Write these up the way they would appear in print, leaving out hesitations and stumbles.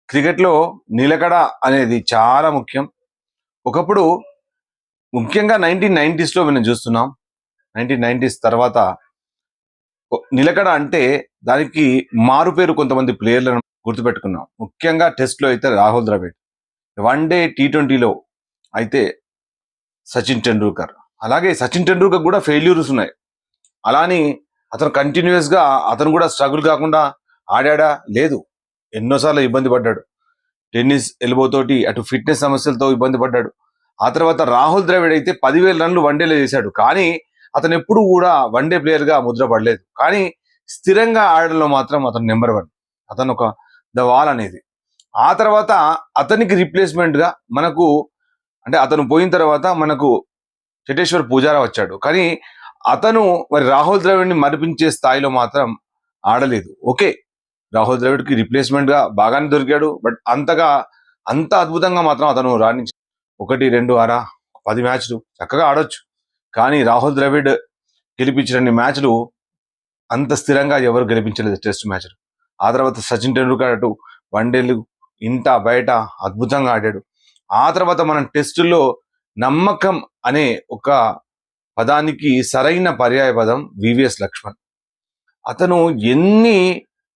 క్రికెట్లో నిలకడ అనేది చాలా ముఖ్యం. ఒకప్పుడు ముఖ్యంగా 1990స్‌లో మనం చూస్తున్నాం. 1990స్ తర్వాత నిలకడ అంటే దానికి మారుపేరు కొంతమంది ప్లేయర్‌లను గుర్తుపెట్టుకున్నాం. ముఖ్యంగా టెస్ట్‌లో అయితే రాహుల్ ద్రవిడ్. వన్ డే టీ20లో అయితే సచిన్ టెండూల్కర్. అలాగే సచిన్ టెండూల్కర్ కూడా ఫెయిల్యూర్స్ ఉన్నాయి. అలా అని అతను కంటిన్యూయస్‌గా అతను కూడా స్ట్రగుల్ కాకుండా ఆడాడా? లేదు. ఎన్నోసార్లు ఇబ్బంది పడ్డాడు. టెన్నిస్ ఎల్బోతోటి అటు ఫిట్నెస్ సమస్యలతో ఇబ్బంది పడ్డాడు. ఆ తర్వాత రాహుల్ ద్రవిడ్ అయితే 10,000 రన్లు వన్డేలో చేశాడు. కానీ అతను ఎప్పుడు కూడా వన్డే ప్లేయర్గా ముద్ర పడలేదు. కానీ స్థిరంగా ఆడడంలో మాత్రం అతను నెంబర్ 1. అతను ఒక ద వాల్ అనేది. ఆ తర్వాత అతనికి రిప్లేస్మెంట్గా మనకు అంటే అతను పోయిన తర్వాత మనకు చటేశ్వర్ పూజారా వచ్చాడు. కానీ అతను మరి రాహుల్ ద్రవిడ్ని మరిపించే స్థాయిలో మాత్రం ఆడలేదు. ఓకే, రాహుల్ ద్రవిడ్కి రిప్లేస్మెంట్గా బాగానే దొరికాడు. బట్ అంత అద్భుతంగా మాత్రం అతను రాణించాడు. 1, 2 ఆరా 10 మ్యాచ్లు చక్కగా ఆడొచ్చు. కానీ రాహుల్ ద్రవిడ్ గెలిపించిన మ్యాచ్లు అంత స్థిరంగా ఎవరు గెలిపించలేదు టెస్ట్ మ్యాచ్లు. ఆ తర్వాత సచిన్ టెండూల్కర్ అటు వన్డేలు ఇంట బయట అద్భుతంగా ఆడాడు. ఆ తర్వాత మనం టెస్టుల్లో నమ్మకం అనే ఒక పదానికి సరైన పర్యాయ పదం వివిఎస్ లక్ష్మణ్. అతను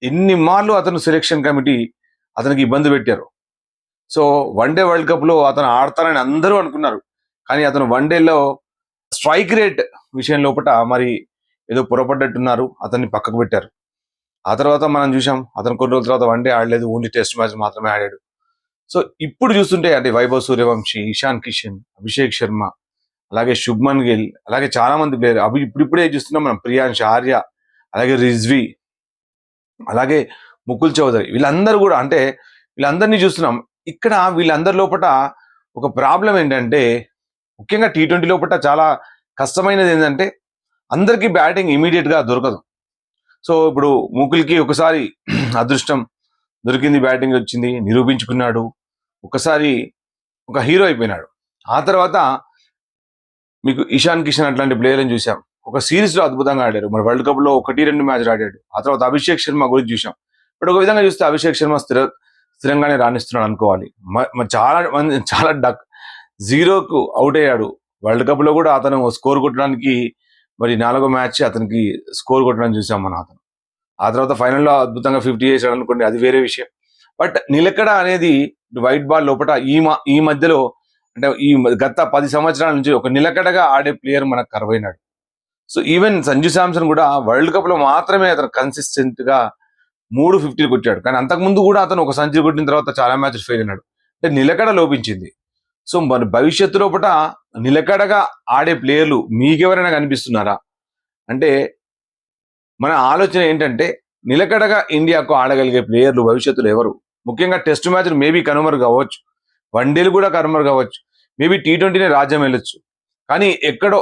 ఎన్ని మార్లు అతను సెలెక్షన్ కమిటీ అతనికి ఇబ్బంది పెట్టారు. సో వన్డే వరల్డ్ కప్లో అతను ఆడతారని అందరూ అనుకున్నారు. కానీ అతను వన్డేలో స్ట్రైక్ రేట్ విషయం లోపల మరి ఏదో పొరపడ్డట్టున్నారు, అతన్ని పక్కకు పెట్టారు. ఆ తర్వాత మనం చూసాం అతను కొన్ని రోజుల తర్వాత వన్డే ఆడలేదు, ఓన్లీ టెస్ట్ మ్యాచ్ మాత్రమే ఆడాడు. సో ఇప్పుడు చూస్తుంటే అంటే వైభవ్ సూర్యవంశీ, ఇషాన్ కిషన్, అభిషేక్ శర్మ, అలాగే శుభ్మన్ గిల్, అలాగే చాలా మంది ప్లేయర్ ఇప్పుడే చూస్తున్నాం మనం, ప్రియాంష్ ఆర్య, అలాగే రిజ్వీ, అలాగే ముకుల్ చౌదరి, వీళ్ళందరూ కూడా అంటే వీళ్ళందరినీ చూస్తున్నాం. ఇక్కడ వీళ్ళందరి లోపల ఒక ప్రాబ్లం ఏంటంటే ముఖ్యంగా టీ20 లోపల చాలా కష్టమైనది ఏంటంటే అందరికీ బ్యాటింగ్ ఇమీడియట్గా దొరకదు. సో ఇప్పుడు ముకుల్కి ఒకసారి అదృష్టం దొరికింది, బ్యాటింగ్ వచ్చింది, నిరూపించుకున్నాడు, ఒకసారి ఒక హీరో అయిపోయినాడు. ఆ తర్వాత మీకు ఇషాన్ కిషన్ అట్లాంటి ప్లేయర్ని చూసాం, ఒక సిరీస్లో అద్భుతంగా ఆడారు. మరి వరల్డ్ కప్లో 1-2 మ్యాచ్లు ఆడాడు. ఆ తర్వాత అభిషేక్ శర్మ గురించి చూసాం. ఇప్పుడు ఒక విధంగా చూస్తే అభిషేక్ శర్మ స్థిరంగానే రాణిస్తున్నాడు అనుకోవాలి. చాలా జీరోకు అవుట్ అయ్యాడు. వరల్డ్ కప్లో కూడా అతను స్కోర్ కొట్టడానికి మరి 4వ మ్యాచ్ అతనికి స్కోర్ కొట్టడానికి చూసాం మనం అతను. ఆ తర్వాత ఫైనల్లో అద్భుతంగా 50 చేశాడు అనుకోండి, అది వేరే విషయం. బట్ నిలకడ అనేది వైట్ బాల్ లోపల ఈ మధ్యలో అంటే ఈ గత 10 సంవత్సరాల నుంచి ఒక నిలకడగా ఆడే ప్లేయర్ మనకు కరువైనాడు. సో ఈవెన్ సంజు శాంసన్ కూడా వరల్డ్ కప్లో మాత్రమే అతను కన్సిస్టెంట్గా 3 50 కొట్టాడు. కానీ అంతకుముందు కూడా అతను ఒక సెంచరీ కొట్టిన తర్వాత చాలా మ్యాచ్లు ఫెయిల్ అయినాడు. అంటే నిలకడ లోపించింది. సో మరి భవిష్యత్తు లోపల నిలకడగా ఆడే ప్లేయర్లు మీకెవరైనా కనిపిస్తున్నారా అంటే మన ఆలోచన ఏంటంటే నిలకడగా ఇండియాకు ఆడగలిగే ప్లేయర్లు భవిష్యత్తులో ఎవరు? ముఖ్యంగా టెస్ట్ మ్యాచ్లు మేబీ కనుమరు కావచ్చు, వన్డేలు కూడా కనుమరు కావచ్చు, మేబీ టీ20నే రాజ్యం వెళ్ళొచ్చు. కానీ ఎక్కడో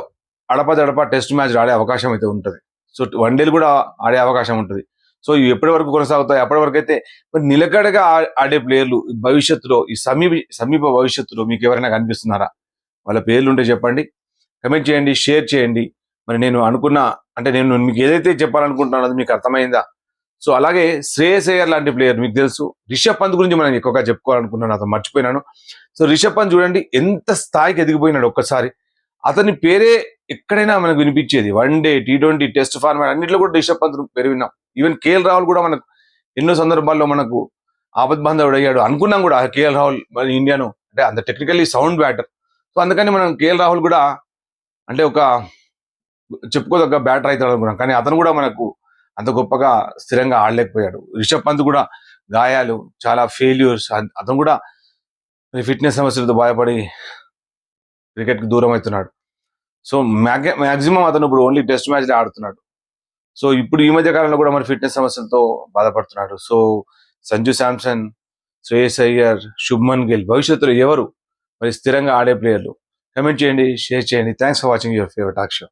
అడపదడప టెస్ట్ మ్యాచ్ ఆడే అవకాశం అయితే ఉంటుంది. సో వన్డేలు కూడా ఆడే అవకాశం ఉంటుంది. సో ఇవి ఎప్పటి వరకు కొనసాగుతాయి? అప్పటి వరకు అయితే మరి నిలకడగా ఆడే ప్లేయర్లు భవిష్యత్తులో ఈ సమీప భవిష్యత్తులో మీకు ఎవరైనా కనిపిస్తున్నారా? వాళ్ళ పేర్లు ఉంటే చెప్పండి, కమెంట్ చేయండి, షేర్ చేయండి. మరి నేను మీకు ఏదైతే చెప్పాలనుకుంటున్నానో అది మీకు అర్థమైందా? సో అలాగే శ్రేయస్ అయ్యర్ లాంటి ప్లేయర్ మీకు తెలుసు. రిషబ్ పంత్ గురించి మనం ఎక్కువగా చెప్పుకోవాలనుకున్నాను, అతను మర్చిపోయినాను. సో రిషబ్ పంత్ చూడండి ఎంత స్థాయికి ఎదిగిపోయినాడు ఒక్కసారి. అతని పేరే ఎక్కడైనా మనకు వినిపించేది. వన్డే, టీ20, టెస్ట్ ఫార్మాట్ అన్నింటిలో కూడా రిషబ్ పంత్ పేరు విన్నాం. ఈవెన్ కేఎల్ రాహుల్ కూడా మనకు ఎన్నో సందర్భాల్లో మనకు ఆపద్బాంధవుడు అయ్యాడు అనుకున్నాం కూడా. కేఎల్ రాహుల్ మన ఇండియాను అంటే అంత టెక్నికల్లీ సౌండ్ బ్యాటర్. సో అందుకని మనం కేఎల్ రాహుల్ కూడా అంటే ఒక చెప్పుకోదగ్గ బ్యాటర్ అవుతాడు అనుకున్నాం. కానీ అతను కూడా మనకు అంత గొప్పగా స్థిరంగా ఆడలేకపోయాడు. రిషబ్ పంత్ కూడా గాయాలు, చాలా ఫెయిల్యూర్స్, అతను కూడా ఫిట్నెస్ సమస్యలతో బాధపడి క్రికెట్కి దూరం అవుతున్నాడు. సో మ్యాక్సిమం అతను ఇప్పుడు ఓన్లీ టెస్ట్ మ్యాచ్లే ఆడుతున్నాడు. సో ఇప్పుడు ఈ మధ్య కాలంలో కూడా మరి ఫిట్నెస్ సమస్యలతో బాధపడుతున్నాడు. సో సంజు శాంసన్, శ్రేయస్ అయ్యర్, శుభ్మన్ గిల్ భవిష్యత్తులో ఎవరు మరి స్థిరంగా ఆడే ప్లేయర్లు? కమెంట్ చేయండి, షేర్ చేయండి. Thanks for watching your favourite talk show.